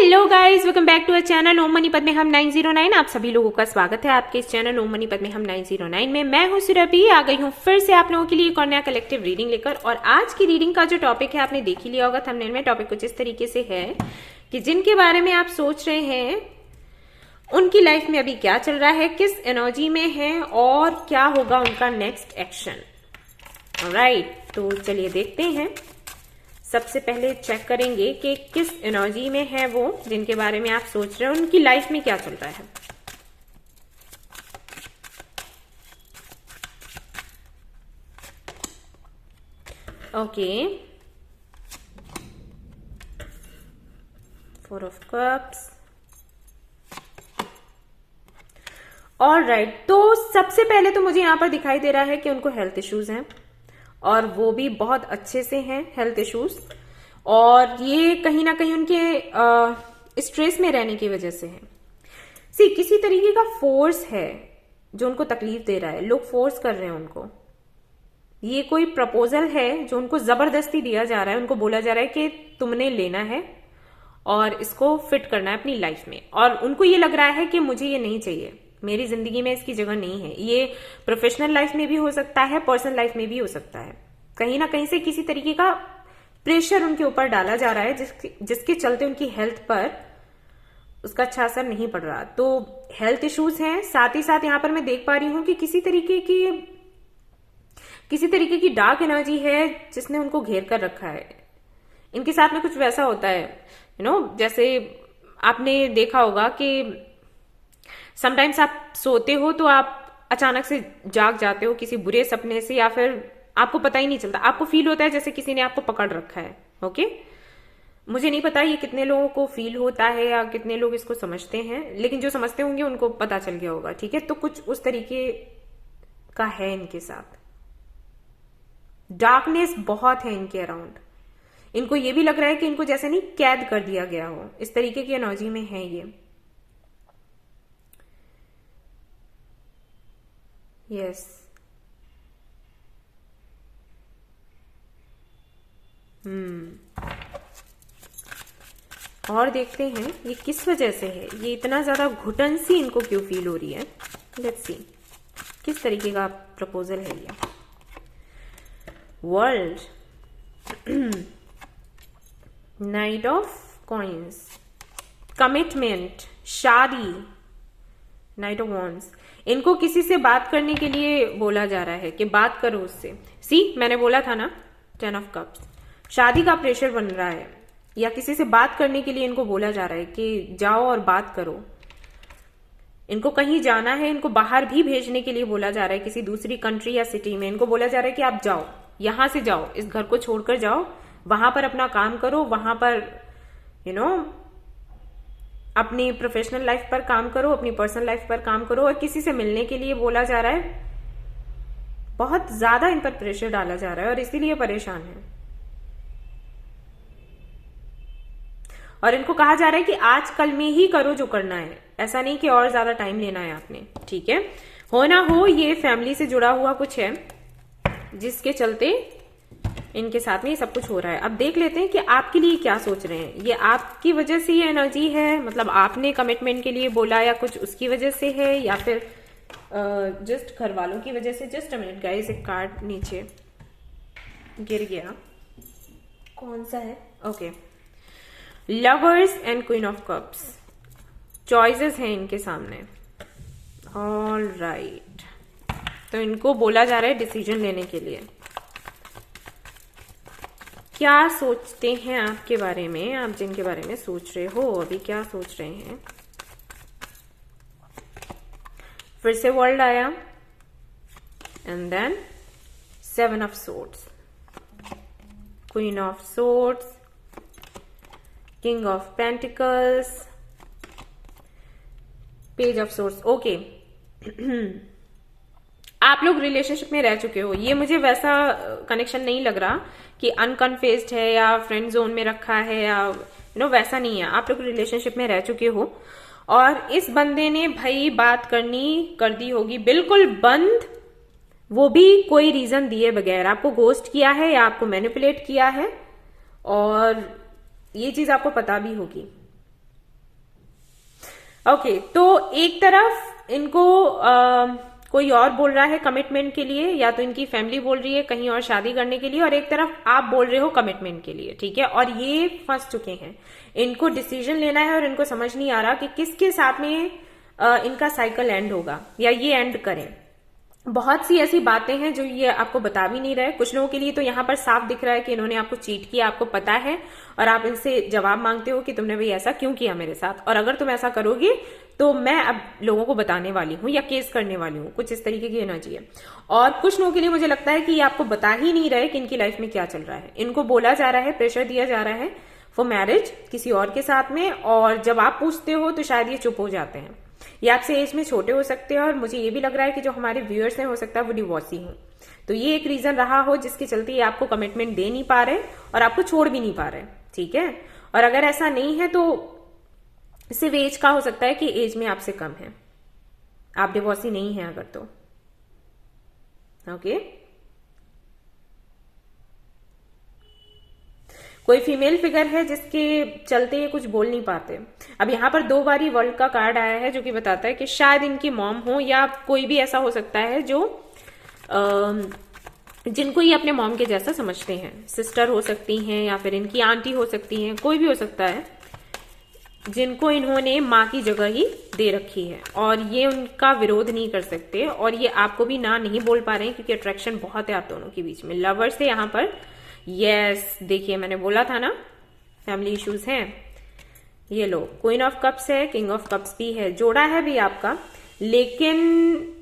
Hello guys, welcome back to our channel Om Manipat में हम 909। आप सभी लोगों का स्वागत है आपके इस चैनल ओम मनीपत में हम 909 में। मैं हूं सुरभि, आ गई हूं फिर से आप लोगों के लिए एक और नया कलेक्टिव रीडिंग लेकर। और आज की रीडिंग का जो टॉपिक है आपने देख ही लिया होगा थंबनेल में। टॉपिक कुछ इस तरीके से है कि जिनके बारे में आप सोच रहे हैं उनकी लाइफ में अभी क्या चल रहा है, किस एनर्जी में है और क्या होगा उनका नेक्स्ट एक्शन। ऑलराइट, तो चलिए देखते हैं। सबसे पहले चेक करेंगे कि किस एनर्जी में है वो जिनके बारे में आप सोच रहे हो, उनकी लाइफ में क्या चल रहा है। Okay, 4 of cups. ऑलराइट, तो सबसे पहले तो मुझे यहां पर दिखाई दे रहा है कि उनको हेल्थ इश्यूज हैं और वो भी बहुत अच्छे से हैं हेल्थ इश्यूज। और ये कहीं ना कहीं उनके स्ट्रेस में रहने की वजह से है। किसी तरीके का फोर्स है जो उनको तकलीफ दे रहा है। लोग फोर्स कर रहे हैं उनको। ये कोई प्रपोजल है जो उनको जबरदस्ती दिया जा रहा है। उनको बोला जा रहा है कि तुमने लेना है और इसको फिट करना है अपनी लाइफ में। और उनको ये लग रहा है कि मुझे ये नहीं चाहिए, मेरी जिंदगी में इसकी जगह नहीं है। ये प्रोफेशनल लाइफ में भी हो सकता है, पर्सनल लाइफ में भी हो सकता है। कहीं ना कहीं से किसी तरीके का प्रेशर उनके ऊपर डाला जा रहा है जिसके चलते उनकी हेल्थ पर उसका अच्छा असर नहीं पड़ रहा। तो हेल्थ इश्यूज हैं, साथ ही साथ यहां पर मैं देख पा रही हूं कि किसी तरीके की डार्क एनर्जी है जिसने उनको घेर कर रखा है। इनके साथ में कुछ वैसा होता है जैसे आपने देखा होगा कि समटाइम्स आप सोते हो तो आप अचानक से जाग जाते हो किसी बुरे सपने से, या फिर आपको पता ही नहीं चलता, आपको फील होता है जैसे किसी ने आपको पकड़ रखा है। ओके, मुझे नहीं पता ये कितने लोगों को फील होता है या कितने लोग इसको समझते हैं, लेकिन जो समझते होंगे उनको पता चल गया होगा। ठीक है, तो कुछ उस तरीके का है इनके साथ। डार्कनेस बहुत है इनके अराउंड। इनको ये भी लग रहा है कि इनको जैसे नहीं कैद कर दिया गया हो, इस तरीके की एनर्जी में है ये। यस, और देखते हैं ये किस वजह से है। ये इतना ज्यादा घुटन सी इनको क्यों फील हो रही है। लेट्स सी किस तरीके का प्रपोजल है ये। World, night of coins, commitment, शादी, नाइट ऑफ वॉन्ड्स। इनको किसी से बात करने के लिए बोला जा रहा है कि बात करो उससे। मैंने बोला था ना, 10 ऑफ कप्स। शादी का प्रेशर बन रहा है या किसी से बात करने के लिए इनको बोला जा रहा है कि जाओ और बात करो। इनको कहीं जाना है, इनको बाहर भी भेजने के लिए बोला जा रहा है, किसी दूसरी कंट्री या सिटी में। इनको बोला जा रहा है कि आप जाओ, यहां से जाओ, इस घर को छोड़कर जाओ, वहां पर अपना काम करो, वहां पर अपनी प्रोफेशनल लाइफ पर काम करो, अपनी पर्सनल लाइफ पर काम करो। और किसी से मिलने के लिए बोला जा रहा है। बहुत ज्यादा इन पर प्रेशर डाला जा रहा है और इसीलिए परेशान है। और इनको कहा जा रहा है कि आज कल में ही करो जो करना है, ऐसा नहीं कि और ज्यादा टाइम लेना है आपने। ठीक है, हो ना हो ये फैमिली से जुड़ा हुआ कुछ है जिसके चलते इनके साथ में ये सब कुछ हो रहा है। अब देख लेते हैं कि आपके लिए क्या सोच रहे हैं। ये आपकी वजह से ये एनर्जी है, मतलब आपने कमिटमेंट के लिए बोला, या कुछ उसकी वजह से है, या फिर जस्ट घर वालों की वजह से। जस्ट अ मिनट गाइस, एक कार्ड नीचे गिर गया। कौन सा है? Okay, lovers and queen of cups. Choices हैं इनके सामने। ऑल राइट, तो इनको बोला जा रहा है डिसीजन लेने के लिए। क्या सोचते हैं आपके बारे में, आप जिनके बारे में सोच रहे हो अभी क्या सोच रहे हैं। फिर से वर्ल्ड आया and then 7 of swords, queen of swords, king of pentacles, page of swords. Okay, आप लोग रिलेशनशिप में रह चुके हो। ये मुझे वैसा कनेक्शन नहीं लग रहा कि अनकन्फेस्ड है या फ्रेंड जोन में रखा है या वैसा नहीं है। आप लोग रिलेशनशिप में रह चुके हो और इस बंदे ने भाई बात करनी कर दी होगी बिल्कुल बंद, वो भी कोई रीजन दिए बगैर। आपको गोस्ट किया है या आपको मैनिपुलेट किया है और ये चीज आपको पता भी होगी। ओके, तो एक तरफ इनको कोई और बोल रहा है कमिटमेंट के लिए, या तो इनकी फैमिली बोल रही है कहीं और शादी करने के लिए, और एक तरफ आप बोल रहे हो कमिटमेंट के लिए, ठीक है। और ये फंस चुके हैं, इनको डिसीजन लेना है और इनको समझ नहीं आ रहा कि किसके साथ में इनका साइकिल एंड होगा या ये एंड करें। बहुत सी ऐसी बातें हैं जो ये आपको बता भी नहीं रहे। कुछ लोगों के लिए तो यहाँ पर साफ दिख रहा है कि इन्होंने आपको चीट किया, आपको पता है, और आप इनसे जवाब मांगते हो कि तुमने भाई ऐसा क्यों किया मेरे साथ, और अगर तुम ऐसा करोगे तो मैं अब लोगों को बताने वाली हूँ या केस करने वाली हूँ, कुछ इस तरीके की एनर्जी है। और कुछ लोगों के लिए मुझे लगता है कि ये आपको बता ही नहीं रहे कि इनकी लाइफ में क्या चल रहा है। इनको बोला जा रहा है, प्रेशर दिया जा रहा है फॉर मैरिज किसी और के साथ में, और जब आप पूछते हो तो शायद ये चुप हो जाते हैं। ये आपसे एज में छोटे हो सकते हैं, और मुझे ये भी लग रहा है कि जो हमारे व्यूअर्स हैं हो सकता है वो डिवोर्सी हों। तो ये एक रीजन रहा हो जिसके चलते ये आपको कमिटमेंट दे नहीं पा रहे और आपको छोड़ भी नहीं पा रहे, ठीक है। और अगर ऐसा नहीं है तो सिर्फ एज का हो सकता है कि एज में आपसे कम है, आप डिवोर्सी नहीं है अगर, तो ओके। कोई फीमेल फिगर है जिसके चलते ये कुछ बोल नहीं पाते। अब यहाँ पर 2 बारी वर्ल्ड का कार्ड आया है जो कि बताता है कि शायद इनकी मॉम हो, या कोई भी ऐसा हो सकता है जो जिनको ये अपने मॉम के जैसा समझते हैं। सिस्टर हो सकती हैं या फिर इनकी आंटी हो सकती हैं, कोई भी हो सकता है जिनको इन्होंने माँ की जगह ही दे रखी है, और ये उनका विरोध नहीं कर सकते, और ये आपको भी ना नहीं बोल पा रहे हैं क्योंकि अट्रैक्शन बहुत है आप दोनों के बीच में। लवर्स है यहाँ पर, यस, देखिए मैंने बोला था ना फैमिली इश्यूज हैं। ये लो, क्वीन ऑफ कप्स है, किंग ऑफ कप्स भी है, जोड़ा है भी आपका, लेकिन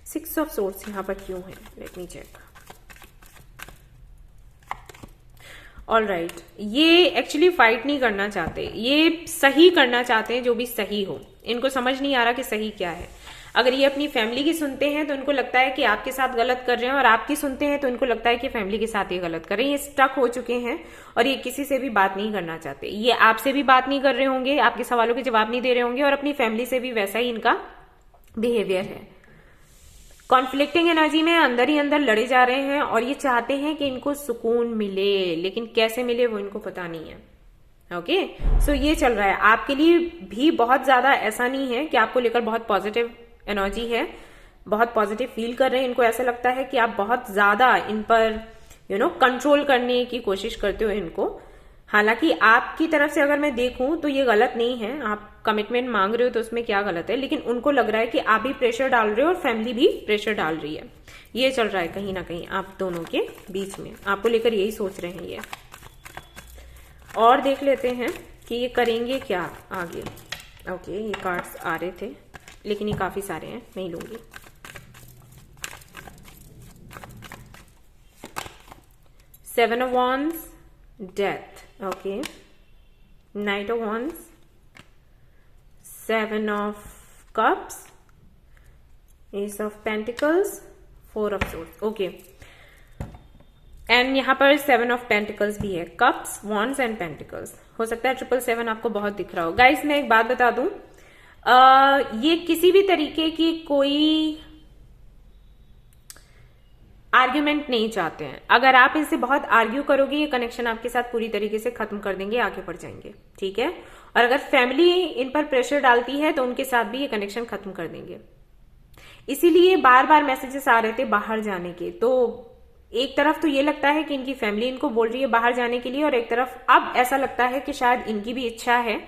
6 ऑफ सोर्ड्स यहां पर क्यों है, let me check. All right, ये एक्चुअली फाइट नहीं करना चाहते, ये सही करना चाहते हैं, जो भी सही हो। इनको समझ नहीं आ रहा कि सही क्या है। अगर ये अपनी फैमिली की सुनते हैं तो इनको लगता है कि आपके साथ गलत कर रहे हैं, और आपकी सुनते हैं तो इनको लगता है कि फैमिली के साथ ये गलत कर रहे हैं। ये स्टक हो चुके हैं और ये किसी से भी बात नहीं करना चाहते। ये आपसे भी बात नहीं कर रहे होंगे, आपके सवालों के जवाब नहीं दे रहे होंगे, और अपनी फैमिली से भी वैसा ही इनका बिहेवियर है। कॉन्फ्लिक्टिंग एनर्जी में अंदर ही अंदर लड़े जा रहे हैं, और ये चाहते हैं कि इनको सुकून मिले, लेकिन कैसे मिले वो इनको पता नहीं है। ओके, सो ये चल रहा है। आपके लिए भी बहुत ज्यादा ऐसा नहीं है कि आपको लेकर बहुत पॉजिटिव एनर्जी है, बहुत पॉजिटिव फील कर रहे हैं। इनको ऐसा लगता है कि आप बहुत ज्यादा इन पर कंट्रोल करने की कोशिश करते हो इनको। हालांकि आपकी तरफ से अगर मैं देखूं तो ये गलत नहीं है, आप कमिटमेंट मांग रहे हो तो उसमें क्या गलत है, लेकिन उनको लग रहा है कि आप भी प्रेशर डाल रहे हो और फैमिली भी प्रेशर डाल रही है। ये चल रहा है कहीं ना कहीं आप दोनों के बीच में, आपको लेकर यही सोच रहे हैं ये। और देख लेते हैं कि ये करेंगे क्या आगे। ओके, ये कार्ड्स आ रहे थे लेकिन ये काफी सारे हैं, नहीं लूंगी। Seven of wands, death, okay, night of wands, 7 of cups, S of pentacles, 4 of swords, okay. And यहां पर 7 ऑफ पेंटिकल्स भी है, कप्स, वॉन्ड्स एंड पेंटिकल्स। हो सकता है 777 आपको बहुत दिख रहा हो। गाइस मैं एक बात बता दूं, ये किसी भी तरीके की कोई आर्ग्यूमेंट नहीं चाहते हैं। अगर आप इनसे बहुत आर्ग्यू करोगे, ये कनेक्शन आपके साथ पूरी तरीके से खत्म कर देंगे, आगे बढ़ जाएंगे, ठीक है। और अगर फैमिली इन पर प्रेशर डालती है तो उनके साथ भी ये कनेक्शन खत्म कर देंगे। इसीलिए बार बार मैसेजेस आ रहे थे बाहर जाने के। तो एक तरफ तो ये लगता है कि इनकी फैमिली इनको बोल रही है बाहर जाने के लिए, और एक तरफ अब ऐसा लगता है कि शायद इनकी भी इच्छा है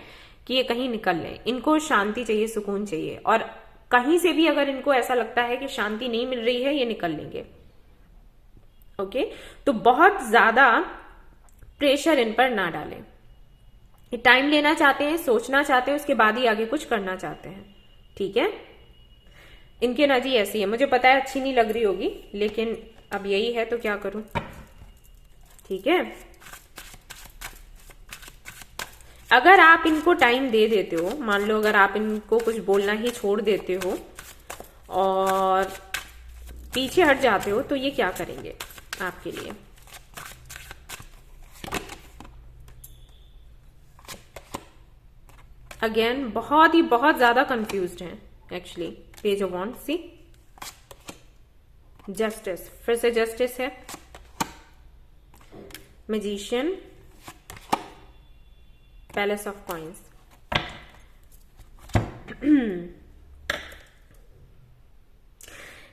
कि ये कहीं निकल लें। इनको शांति चाहिए, सुकून चाहिए, और कहीं से भी अगर इनको ऐसा लगता है कि शांति नहीं मिल रही है, ये निकल लेंगे। ओके, तो बहुत ज्यादा प्रेशर इन पर ना डालें। ये टाइम लेना चाहते हैं, सोचना चाहते हैं, उसके बाद ही आगे कुछ करना चाहते हैं, ठीक है। इनकी एनर्जी ऐसी है, मुझे पता है अच्छी नहीं लग रही होगी, लेकिन अब यही है तो क्या करूं, ठीक है। अगर आप इनको टाइम दे देते हो, मान लो अगर आप इनको कुछ बोलना ही छोड़ देते हो और पीछे हट जाते हो, तो ये क्या करेंगे आपके लिए। अगेन बहुत ज्यादा कंफ्यूज्ड हैं actually. Page of wands, see, justice, फिर से जस्टिस है, magician, palace of coins.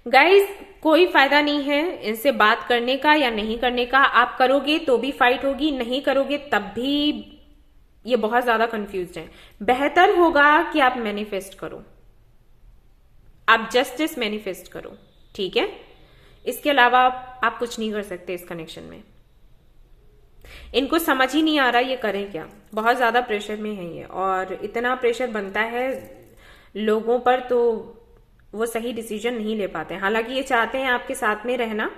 Guys कोई फायदा नहीं है इनसे बात करने का या नहीं करने का। आप करोगे तो भी फाइट होगी, नहीं करोगे तब भी ये बहुत ज्यादा कंफ्यूज्ड है। बेहतर होगा कि आप मैनिफेस्ट करो, आप जस्टिस मैनिफेस्ट करो, ठीक है। इसके अलावा आप कुछ नहीं कर सकते इस कनेक्शन में। इनको समझ ही नहीं आ रहा ये करें क्या, बहुत ज्यादा प्रेशर में है ये, और इतना प्रेशर बनता है लोगों पर तो वो सही डिसीजन नहीं ले पाते। हालांकि ये चाहते हैं आपके साथ में रहना,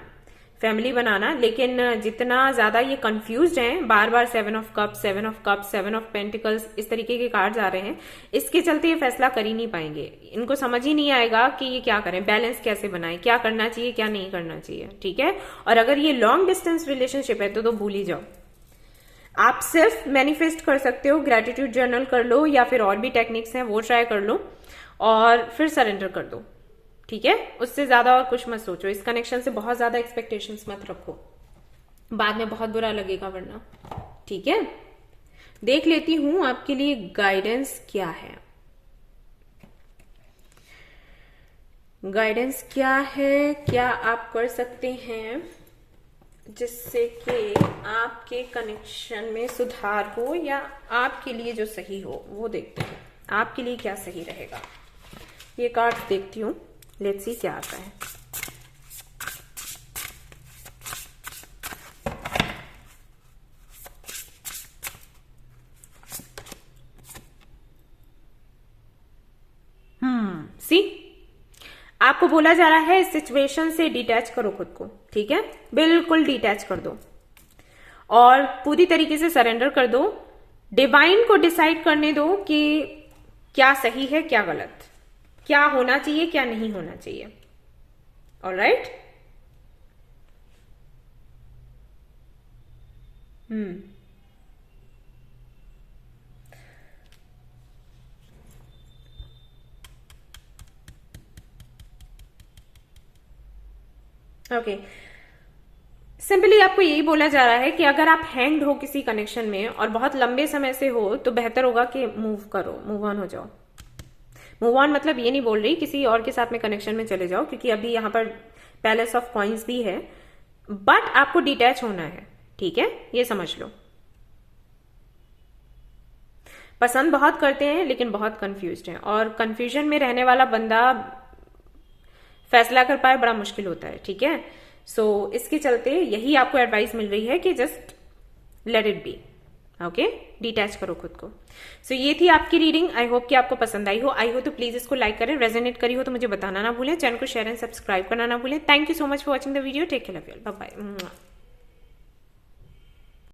फैमिली बनाना, लेकिन जितना ज्यादा ये कंफ्यूज्ड हैं, बार बार 7 of cups, 7 of cups, 7 of pentacles, इस तरीके के कार्ड्स आ रहे हैं, इसके चलते ये फैसला कर ही नहीं पाएंगे। इनको समझ ही नहीं आएगा कि ये क्या करें, बैलेंस कैसे बनाएं, क्या करना चाहिए क्या नहीं करना चाहिए, ठीक है। और अगर ये लॉन्ग डिस्टेंस रिलेशनशिप है तो भूल ही जाओ। आप सिर्फ मैनिफेस्ट कर सकते हो, ग्रेटिट्यूड जर्नल कर लो या फिर और भी टेक्निक्स हैं वो ट्राई कर लो और फिर सरेंडर कर दो, ठीक है। उससे ज्यादा और कुछ मत सोचो। इस कनेक्शन से बहुत ज्यादा एक्सपेक्टेशंस मत रखो, बाद में बहुत बुरा लगेगा वरना, ठीक है। देख लेती हूं आपके लिए गाइडेंस क्या है। गाइडेंस क्या है, क्या आप कर सकते हैं जिससे कि आपके कनेक्शन में सुधार हो या आपके लिए जो सही हो वो देखते हैं। आपके लिए क्या सही रहेगा, ये कार्ड देखती हूं, लेट्स सी क्या आता है। सी आपको बोला जा रहा है इस सिचुएशन से डिटैच करो खुद को, ठीक है। बिल्कुल डिटैच कर दो और पूरी तरीके से सरेंडर कर दो। डिवाइन को डिसाइड करने दो कि क्या सही है क्या गलत, क्या होना चाहिए क्या नहीं होना चाहिए। Alright, okay. सिंपली आपको यही बोला जा रहा है कि अगर आप हैंग्ड हो किसी कनेक्शन में और बहुत लंबे समय से हो तो बेहतर होगा कि मूव करो, मूव ऑन हो जाओ। मूव ऑन मतलब ये नहीं बोल रही किसी और के साथ में कनेक्शन में चले जाओ, क्योंकि अभी यहां पर पैलेस ऑफ कॉइंस भी है, बट आपको डिटैच होना है, ठीक है, ये समझ लो। पसंद बहुत करते हैं लेकिन बहुत कंफ्यूज्ड हैं, और कंफ्यूजन में रहने वाला बंदा फैसला कर पाए बड़ा मुश्किल होता है, ठीक है। सो इसके चलते यही आपको एडवाइस मिल रही है कि just let it be, okay, detach करो खुद को। सो ये थी आपकी रीडिंग। आई होप कि आपको पसंद आई हो। आई हो तो प्लीज इसको लाइक करें, रेजोनेट करी हो तो मुझे बताना ना भूलें, चैनल को शेयर एंड सब्सक्राइब करना ना भूलें। Thank you so much for watching the video. Take care, love you, bye bye.